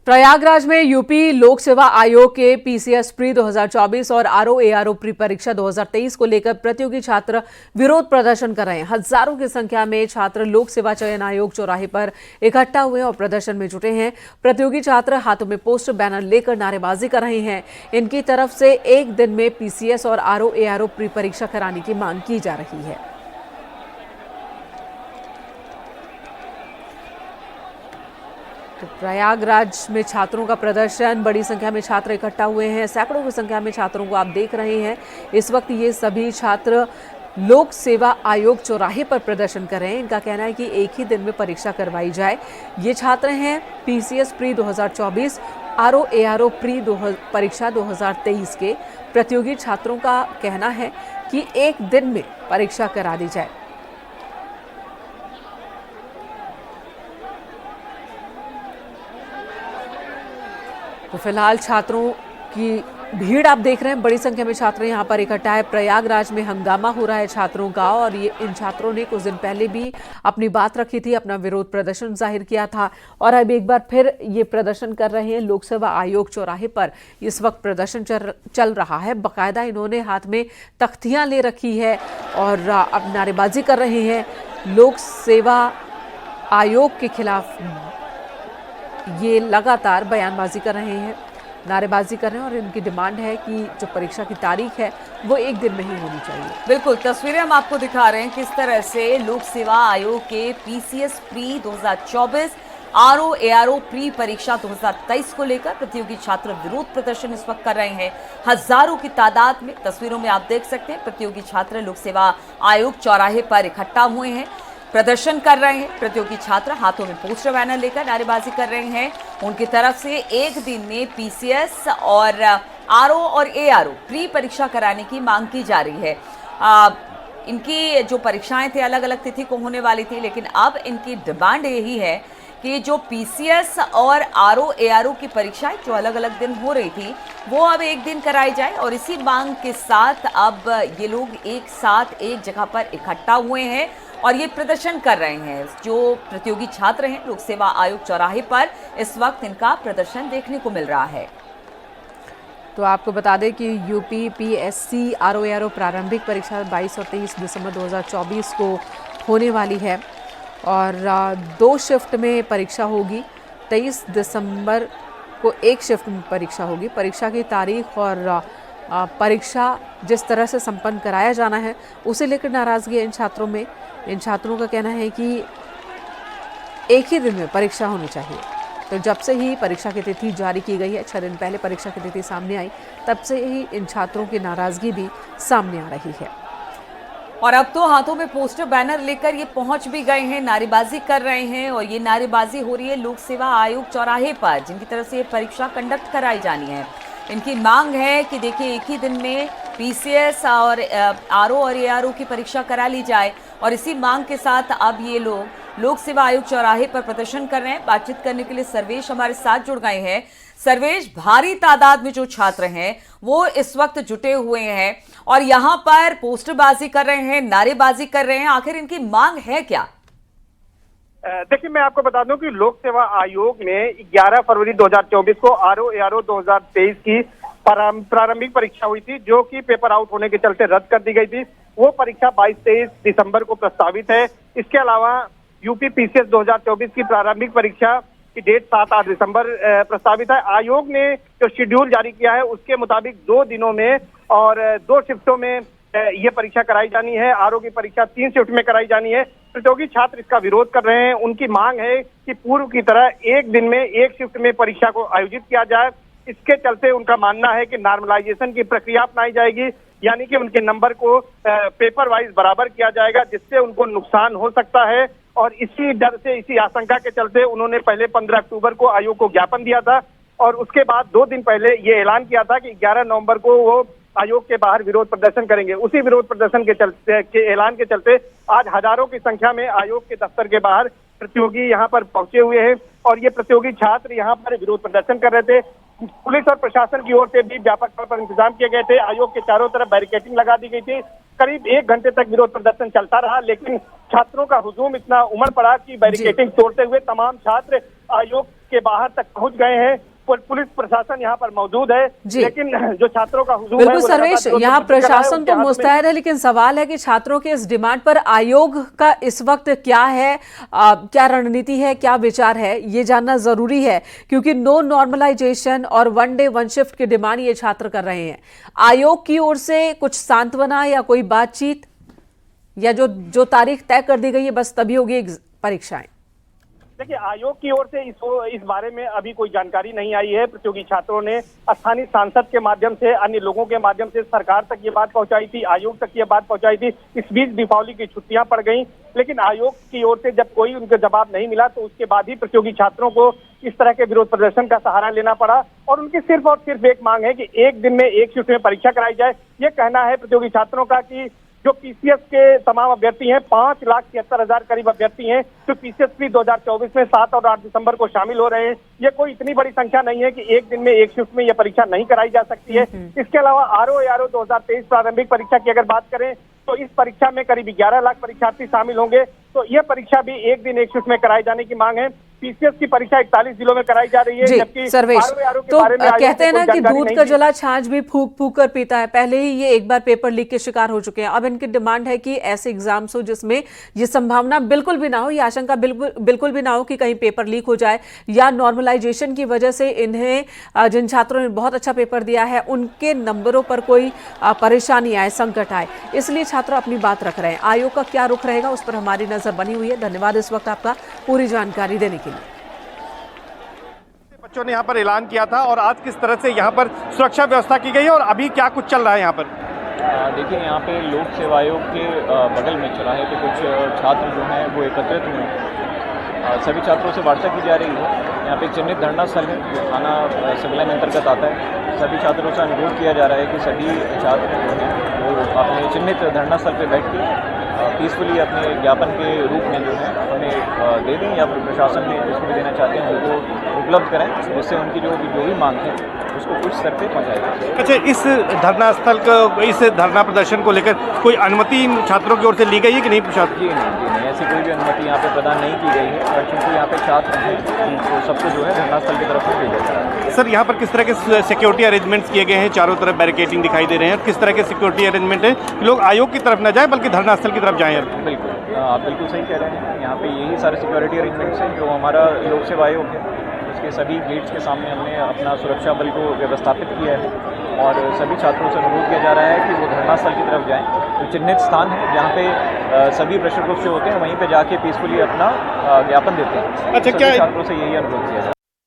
प्रयागराज में यूपी लोक सेवा आयोग के पीसीएस प्री 2024 और आरओ-एआरओ प्री परीक्षा 2023 को लेकर प्रतियोगी छात्र विरोध प्रदर्शन कर रहे हैं। हजारों की संख्या में छात्र लोक सेवा चयन आयोग चौराहे पर इकट्ठा हुए और प्रदर्शन में जुटे हैं। प्रतियोगी छात्र हाथों में पोस्टर बैनर लेकर नारेबाजी कर रहे हैं। इनकी तरफ से एक दिन में पीसीएस और आरओ-एआरओ प्री परीक्षा कराने की मांग की जा रही है। तो प्रयागराज में छात्रों का प्रदर्शन, बड़ी संख्या में छात्र इकट्ठा हुए हैं। सैकड़ों की संख्या में छात्रों को आप देख रहे हैं। इस वक्त ये सभी छात्र लोक सेवा आयोग चौराहे पर प्रदर्शन कर रहे हैं। इनका कहना है कि एक ही दिन में परीक्षा करवाई जाए। ये छात्र हैं पीसीएस प्री 2024, आरओ-एआरओ प्री परीक्षा 2023 के। प्रतियोगी छात्रों का कहना है कि एक दिन में परीक्षा करा दी जाए। तो फिलहाल छात्रों की भीड़ आप देख रहे हैं, बड़ी संख्या में छात्र यहाँ पर इकट्ठा है। प्रयागराज में हंगामा हो रहा है छात्रों का, और ये इन छात्रों ने कुछ दिन पहले भी अपनी बात रखी थी, अपना विरोध प्रदर्शन जाहिर किया था, और अब एक बार फिर ये प्रदर्शन कर रहे हैं। लोक सेवा आयोग चौराहे पर इस वक्त प्रदर्शन चल रहा है। बाकायदा इन्होंने हाथ में तख्तियां ले रखी है और अब नारेबाजी कर रहे हैं। लोक सेवा आयोग के खिलाफ ये लगातार बयानबाजी कर रहे हैं, नारेबाजी कर रहे हैं, और इनकी डिमांड है कि जो परीक्षा की तारीख है वो एक दिन में ही होनी चाहिए। बिल्कुल, तस्वीरें हम आपको दिखा रहे हैं किस तरह से लोक सेवा आयोग के पीसीएस प्री 2024, आरओ-एआरओ प्री परीक्षा 2023 को लेकर प्रतियोगी छात्र विरोध प्रदर्शन इस वक्त कर रहे हैं। हजारों की तादाद में, तस्वीरों में आप देख सकते हैं, प्रतियोगी छात्र लोक सेवा आयोग चौराहे पर इकट्ठा हुए हैं, प्रदर्शन कर रहे हैं। प्रतियोगी छात्र हाथों में पोस्टर बैनर लेकर नारेबाजी कर रहे हैं। उनकी तरफ से एक दिन में पीसीएस और आरओ और एआरओ प्री परीक्षा कराने की मांग की जा रही है। इनकी जो परीक्षाएं थी अलग अलग तिथि को होने वाली थी, लेकिन अब इनकी डिमांड यही है कि जो पीसीएस और आरओ-एआरओ की परीक्षाएं जो अलग अलग दिन हो रही थी वो अब एक दिन कराई जाए। और इसी मांग के साथ अब ये लोग एक साथ एक जगह पर इकट्ठा हुए हैं और ये प्रदर्शन कर रहे हैं। जो प्रतियोगी छात्र हैं लोक सेवा आयोग चौराहे पर इस वक्त इनका प्रदर्शन देखने को मिल रहा है। तो आपको बता दें कि यूपी पीएससी आरओ-एआरओ प्रारंभिक परीक्षा 22 और 23 दिसंबर 2024 को होने वाली है, और 2 शिफ्ट में परीक्षा होगी। 23 दिसंबर को एक शिफ्ट में परीक्षा होगी। परीक्षा की तारीख और परीक्षा जिस तरह से संपन्न कराया जाना है उसे लेकर नाराजगी है इन छात्रों में। इन छात्रों का कहना है कि एक ही दिन में परीक्षा होनी चाहिए। तो जब से ही परीक्षा की तिथि जारी की गई है, 6 दिन पहले परीक्षा की तिथि सामने आई, तब से ही इन छात्रों की नाराजगी भी सामने आ रही है। और अब तो हाथों में पोस्टर बैनर लेकर ये पहुंच भी गए हैं, नारेबाजी कर रहे हैं। और ये नारेबाजी हो रही है लोक सेवा आयोग चौराहे पर, जिनकी तरफ से ये परीक्षा कंडक्ट कराई जानी है। इनकी मांग है कि देखिए एक ही दिन में पीसीएस और आरओ और एआरओ की परीक्षा करा ली जाए। और इसी मांग के साथ अब ये लोग लोक सेवा आयोग चौराहे पर प्रदर्शन कर रहे हैं। बातचीत करने के लिए सर्वेश हमारे साथ जुड़ गए हैं। सर्वेश, भारी तादाद में जो छात्र हैं वो इस वक्त जुटे हुए हैं और यहाँ पर पोस्टरबाजी कर रहे हैं, नारेबाजी कर रहे हैं। आखिर इनकी मांग है क्या? देखिए, मैं आपको बता दूं कि लोक सेवा आयोग ने 11 फरवरी 2024 को आरओ-एआरओ 2023 की प्रारंभिक परीक्षा हुई थी, जो कि पेपर आउट होने के चलते रद्द कर दी गई थी। वो परीक्षा 22-23 दिसंबर को प्रस्तावित है। इसके अलावा यूपी पीसीएस 2024 की प्रारंभिक परीक्षा की डेट 7-8 दिसंबर प्रस्तावित है। आयोग ने जो शेड्यूल जारी किया है उसके मुताबिक 2 दिनों में और 2 शिफ्टों में ये परीक्षा कराई जानी है। आरओ की परीक्षा 3 शिफ्ट में कराई जानी है। प्रतियोगी छात्र इसका विरोध कर रहे हैं। उनकी मांग है कि पूर्व की तरह एक दिन में एक शिफ्ट में परीक्षा को आयोजित किया जाए। इसके चलते उनका मानना है कि नॉर्मलाइजेशन की प्रक्रिया अपनाई जाएगी, यानी कि उनके नंबर को पेपर वाइज बराबर किया जाएगा, जिससे उनको नुकसान हो सकता है। और इसी डर से, इसी आशंका के चलते उन्होंने पहले 15 अक्टूबर को आयोग को ज्ञापन दिया था, और उसके बाद 2 दिन पहले ये ऐलान किया था कि 11 नवंबर को वो आयोग के बाहर विरोध प्रदर्शन करेंगे। उसी विरोध प्रदर्शन के ऐलान के चलते आज हजारों की संख्या में आयोग के दफ्तर के बाहर प्रतियोगी यहाँ पर पहुंचे हुए हैं, और ये प्रतियोगी छात्र यहाँ पर विरोध प्रदर्शन कर रहे थे। पुलिस और प्रशासन की ओर से भी व्यापक तौर पर इंतजाम किए गए थे। आयोग के चारों तरफ बैरिकेडिंग लगा दी गई थी। करीब 1 घंटे तक विरोध प्रदर्शन चलता रहा, लेकिन छात्रों का हुजूम इतना उमड़ पड़ा कि बैरिकेडिंग तोड़ते हुए तमाम छात्र आयोग के बाहर तक पहुंच गए हैं। पुलिस प्रशासन यहाँ पर मौजूद है, लेकिन जो छात्रों का हुजूम है बिल्कुल सर्वेश, यहाँ प्रशासन तो मुस्तैद है, लेकिन सवाल है कि छात्रों के इस डिमांड पर आयोग का इस वक्त क्या है, क्या रणनीति है, क्या विचार है, ये जानना जरूरी है, क्योंकि नो नॉर्मलाइजेशन और 1 डे 1 शिफ्ट की डिमांड ये छात्र कर रहे हैं। आयोग की ओर से कुछ सांत्वना या कोई बातचीत, या जो तारीख तय कर दी गई है बस तभी होगी परीक्षाएं? देखिए, आयोग की ओर से इस बारे में अभी कोई जानकारी नहीं आई है। प्रतियोगी छात्रों ने स्थानीय सांसद के माध्यम से, अन्य लोगों के माध्यम से सरकार तक ये बात पहुंचाई थी, आयोग तक ये बात पहुंचाई थी। इस बीच दीपावली की छुट्टियां पड़ गई, लेकिन आयोग की ओर से जब कोई उनका जवाब नहीं मिला तो उसके बाद ही प्रतियोगी छात्रों को इस तरह के विरोध प्रदर्शन का सहारा लेना पड़ा। और उनकी सिर्फ और सिर्फ एक मांग है कि एक दिन में एक शिफ्ट में परीक्षा कराई जाए। ये कहना है प्रतियोगी छात्रों का कि जो पीसीएस के तमाम अभ्यर्थी हैं, 5,73,000 करीब अभ्यर्थी हैं, जो पीसीएस प्री 2024 में 7 और 8 दिसंबर को शामिल हो रहे हैं। ये कोई इतनी बड़ी संख्या नहीं है कि एक दिन में एक शिफ्ट में ये परीक्षा नहीं कराई जा सकती है। इसके अलावा आरओ 2023 प्रारंभिक परीक्षा की अगर बात करें तो इस परीक्षा में करीब 11 लाख परीक्षार्थी शामिल होंगे, तो यह परीक्षा भी एक दिन एक शिफ्ट में कराए जाने की मांग है। पीसीएस की परीक्षा 41 जिलों में कराई जा रही है, जबकि सर्वेश, तो कहते हैं ना कि दूध का जला छाछ भी फूक फूक कर पीता है। पहले ही ये एक बार पेपर लीक के शिकार हो चुके हैं। अब इनकी डिमांड है कि ऐसे एग्जाम्स हो जिसमें ये संभावना बिल्कुल भी ना हो, ये आशंका बिल्कुल भी ना हो कि कहीं पेपर लीक हो जाए, या नॉर्मलाइजेशन की वजह से इन्हें, जिन छात्रों ने बहुत अच्छा पेपर दिया है, उनके नंबरों पर कोई परेशानी आए, संकट आए। इसलिए छात्र अपनी बात रख रहे हैं। आयोग का क्या रुख रहेगा उस पर हमारी नजर बनी हुई है। धन्यवाद इस वक्त आपका पूरी जानकारी देने के लिए। बच्चों ने यहाँ पर ऐलान किया था, और आज किस तरह से यहाँ पर सुरक्षा व्यवस्था की गई है और अभी क्या कुछ चल रहा है यहाँ पर? देखिए, यहाँ पे लोक सेवा आयोग के बगल में चौराहे पे कुछ छात्र जो हैं वो एकत्रित हुए हैं। सभी छात्रों से वार्ता की जा रही है। यहाँ पे चिन्हित धरना स्थल है जो थाना सिविल लाइन अंतर्गत आता है। सभी छात्रों से अनुरोध किया जा रहा है कि सभी छात्र जो हैं वो अपने चिन्हित धरना स्थल पर बैठ के पीसफुली अपने ज्ञापन के रूप में जो है उन्हें दे दें, या फिर प्रशासन में जिसको भी देना चाहते हैं उनको उपलब्ध करें, जिससे उनकी जो भी मांग है उसको कुछ स्तर पे पहुँचाया जाए। अच्छा, इस धरना स्थल को, इस धरना प्रदर्शन को लेकर कोई अनुमति छात्रों की ओर से ली गई है कि नहीं? प्रशासन जी नहीं, ऐसी कोई भी अनुमति यहाँ पे प्रदान नहीं की गई है, और चूँकि यहाँ पे छात्र हैं तो सबको जो है धरना स्थल की तरफ से भेजा जा रहा है। सर, यहाँ पर किस तरह के सिक्योरिटी अरेंजमेंट्स किए गए हैं? चारों तरफ बैरिकेडिंग दिखाई दे रहे हैं, किस तरह के सिक्योरिटी अरेंजमेंट है कि लोग आयोग की तरफ न जाए बल्कि धरना स्थल की तरफ जाएं? बिल्कुल, आप बिल्कुल सही कह रहे हैं। यहाँ पे यही सारे सिक्योरिटी अरेंजमेंट्स हैं जो हमारा लोक सेवा आयोग है, उसके सभी गेट्स के सामने हमने अपना सुरक्षा बल को व्यवस्थापित किया है, और सभी छात्रों से अनुरोध किया जा रहा है कि वो धरना स्थल की तरफ जाएं। तो चिन्हित स्थान है जहाँ पे सभी प्रेशर ग्रुप से होते हैं, वहीं पे जाके पीसफुली अपना ज्ञापन देते हैं। अच्छा, क्या छात्रों से यही अनुरोध किया जाए।